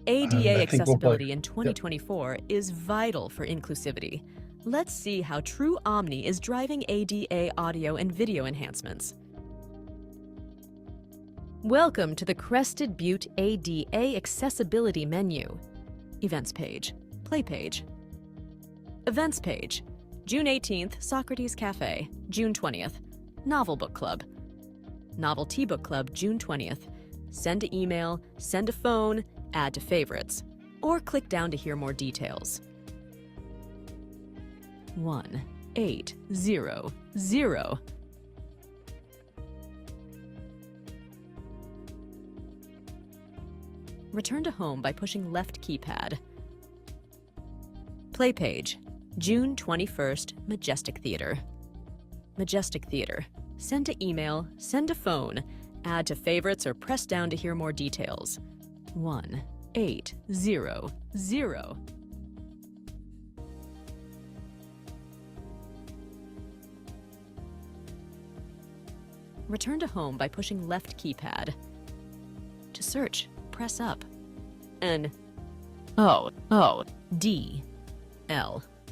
ADA I think we'll play. accessibility in Yep. 2024 is vital for inclusivity. Let's see how True Omni is driving ADA audio and video enhancements. Welcome to the Crested Butte ADA accessibility menu. Events page, play page. Events page, June 18th, Socrates Cafe, June 20th, Novel Book Club. Novelty Book Club, June 20th. Send to email, send to phone, add to favorites, or click down to hear more details. 1800. Return to home by pushing left keypad. Play page, June 21st, Majestic Theater. Majestic Theater. Send to email, send to phone, add to favorites, or press down to hear more details. 1800. Return to home by pushing left keypad. To search, press up. N-O-O-D-L.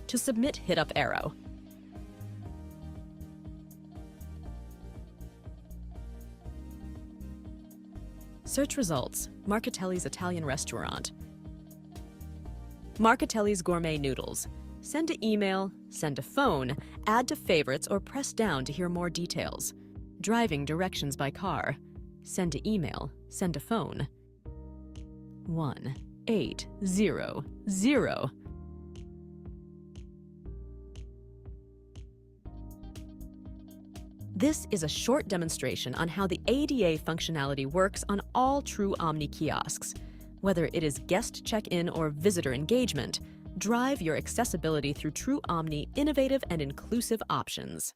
To submit, hit up arrow. Search results, Marcatelli's Italian Restaurant. Marcatelli's Gourmet Noodles. Send to email, send to phone, add to favorites, or press down to hear more details. Driving directions by car. Send to email, send to phone. 1800. This is a short demonstration on how the ADA functionality works on all True Omni kiosks. Whether it is guest check-in or visitor engagement, drive your accessibility through True Omni innovative and inclusive options.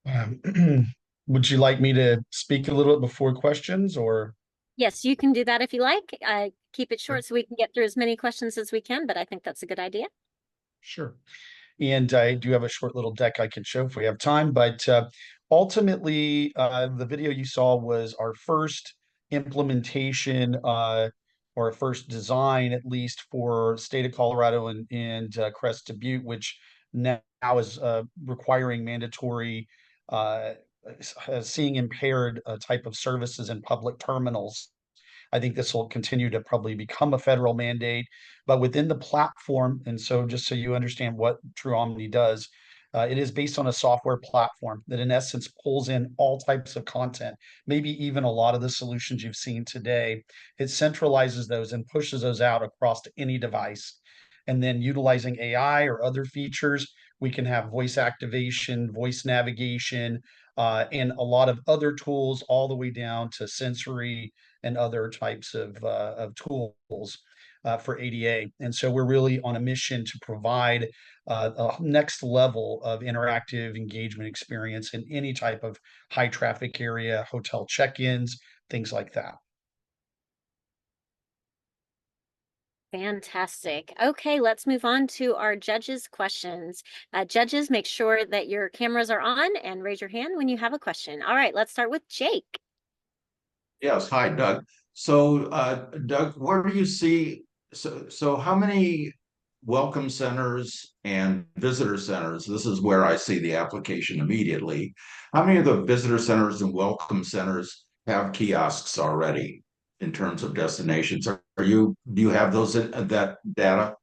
Um, would you like me to speak a little bit before questions, or? Yes, you can do that if you like. Keep it Sure. short so we can get through as many questions as we can, but I think that's a good idea. Sure. And I do have a short little deck I can show if we have time, but ultimately, the video you saw was our first implementation or first design, at least for state of Colorado and Crested Butte, which now is requiring mandatory seeing impaired type of services in public terminals. I think this will continue to probably become a federal mandate, but within the platform, and so just so you understand what True Omni does, it is based on a software platform that in essence pulls in all types of content, maybe even a lot of the solutions you've seen today. It centralizes those and pushes those out across to any device. And then utilizing AI or other features, we can have voice activation, voice navigation, and a lot of other tools all the way down to sensory and other types of tools for ADA. And so we're really on a mission to provide a next level of interactive engagement experience in any type of high traffic area, hotel check-ins, things like that. Fantastic. Okay, let's move on to our judges' questions. Judges, make sure that your cameras are on and raise your hand when you have a question. All right, let's start with Jake. Yes, hi, Doug. So, Doug, where do you see, so how many welcome centers and visitor centers? This is where I see the application immediately. How many of the visitor centers and welcome centers have kiosks already in terms of destinations? Do you have that data?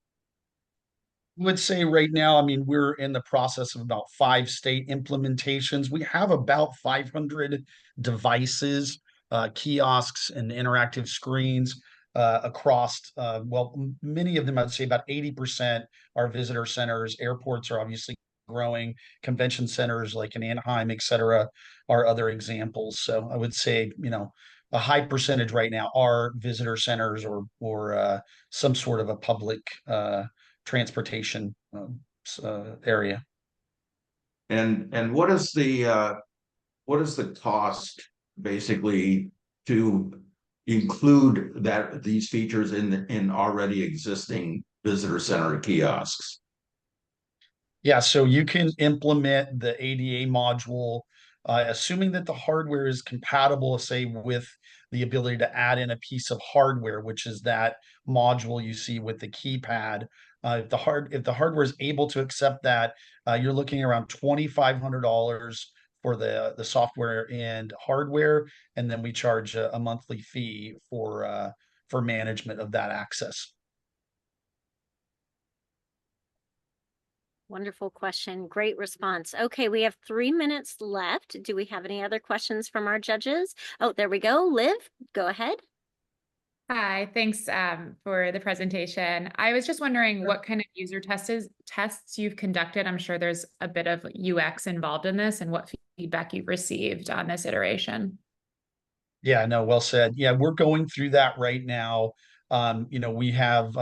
Would say right now, I mean, we're in the process of about 5 state implementations. We have about 500 devices, kiosks, and interactive screens across. Well, many of them, I'd say about 80% are visitor centers. Airports are obviously growing. Convention centers like in Anaheim, et cetera, are other examples. So I would say, a high percentage right now are visitor centers or some sort of a public transportation area. And what is the cost basically to include these features in already existing visitor center kiosks? Yeah, so you can implement the ADA module, assuming that the hardware is compatible, say, with the ability to add in a piece of hardware, which is that module you see with the keypad. If the hardware is able to accept that, you're looking around $2,500 for the software and hardware, and then we charge a monthly fee for management of that access. Wonderful question. Great response. Okay, we have 3 minutes left. Do we have any other questions from our judges? Oh, there we go. Liv, go ahead. Hi, thanks for the presentation. I was just wondering what kind of user tests you've conducted. I'm sure there's a bit of UX involved in this, and what feedback you've received on this iteration. Yeah, no, well said. Yeah, we're going through that right now. We have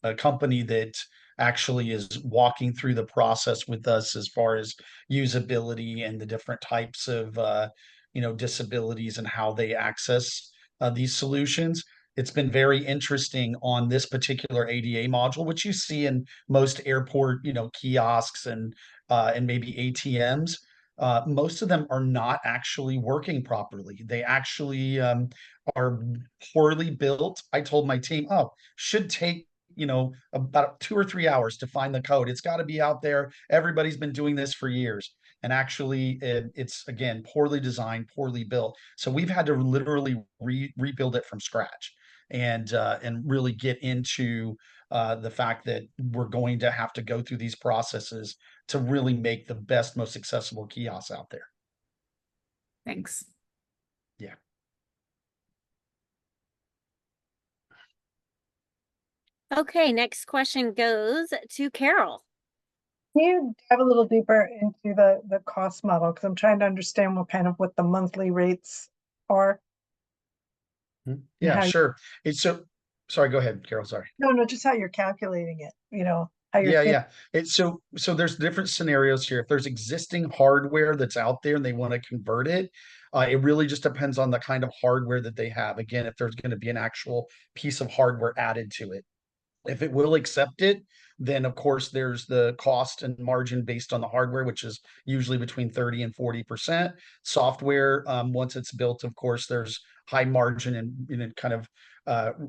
a company that actually is walking through the process with us as far as usability and the different types of disabilities and how they access these solutions. It's been very interesting on this particular ADA module, which you see in most airport, kiosks and maybe ATMs. Most of them are not actually working properly. They actually are poorly built. I told my team, oh, should take about 2 or 3 hours to find the code. It's got to be out there. Everybody's been doing this for years. And actually, it's again poorly designed, poorly built. So we've had to literally rebuild it from scratch, and really get into the fact that we're going to have to go through these processes to really make the best, most accessible kiosks out there. Thanks. Yeah. Okay, next question goes to Carol. Can you dive a little deeper into the cost model? Because I'm trying to understand what the monthly rates are. Yeah, sure. Sorry, go ahead, Carol. Sorry. No, just how you're calculating it, how you're Yeah. So there's different scenarios here. If there's existing hardware that's out there and they want to convert it, it really just depends on the kind of hardware that they have. Again, if there's going to be an actual piece of hardware added to it. If it will accept it, then of course there's the cost and margin based on the hardware, which is usually between 30 and 40%. Software, once it's built, of course, there's high margin and kind of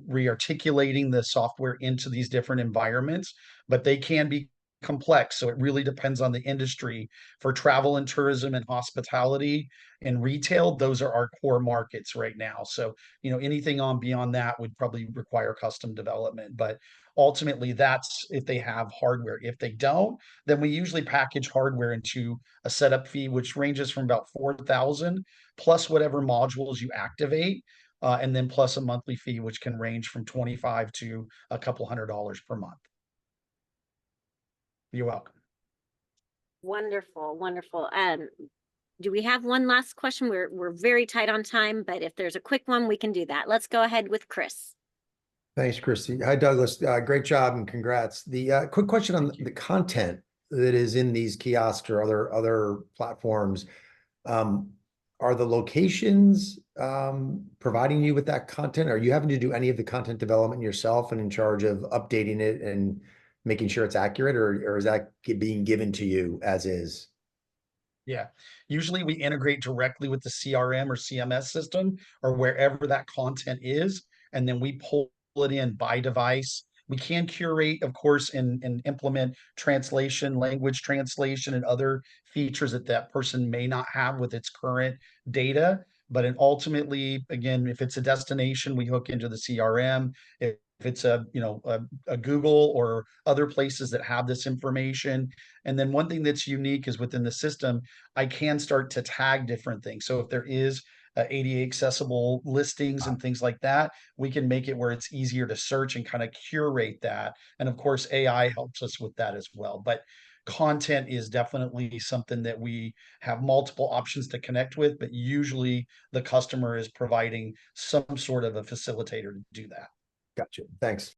re-articulating the software into these different environments, but they can be complex. So it really depends on the industry. For travel and tourism and hospitality and retail, those are our core markets right now. So, anything on beyond that would probably require custom development. But ultimately, that's if they have hardware. If they don't, then we usually package hardware into a setup fee, which ranges from about 4,000 plus whatever modules you activate. And then plus a monthly fee, which can range from 25 to a couple $100 per month. You're welcome. Wonderful, wonderful. Do we have one last question? We're very tight on time, but if there's a quick one, we can do that. Let's go ahead with Chris. Thanks, Christy. Hi, Douglas. Great job and congrats. The quick question on the content that is in these kiosks or other platforms. Are the locations providing you with that content? Are you having to do any of the content development yourself and in charge of updating it and making sure it's accurate, or is that being given to you as is? Yeah. Usually we integrate directly with the CRM or CMS system or wherever that content is, and then we pull it in by device. We can curate, of course, and implement translation, language translation, and other features that that person may not have with its current data. But ultimately, again, if it's a destination, we hook into the CRM. If it's a Google or other places that have this information. And then one thing that's unique is within the system, I can start to tag different things. So if there is ADA accessible listings and things like that, we can make it where it's easier to search and kind of curate that. And of course, AI helps us with that as well. But content is definitely something that we have multiple options to connect with, but usually the customer is providing some sort of a facilitator to do that. Gotcha. Thanks.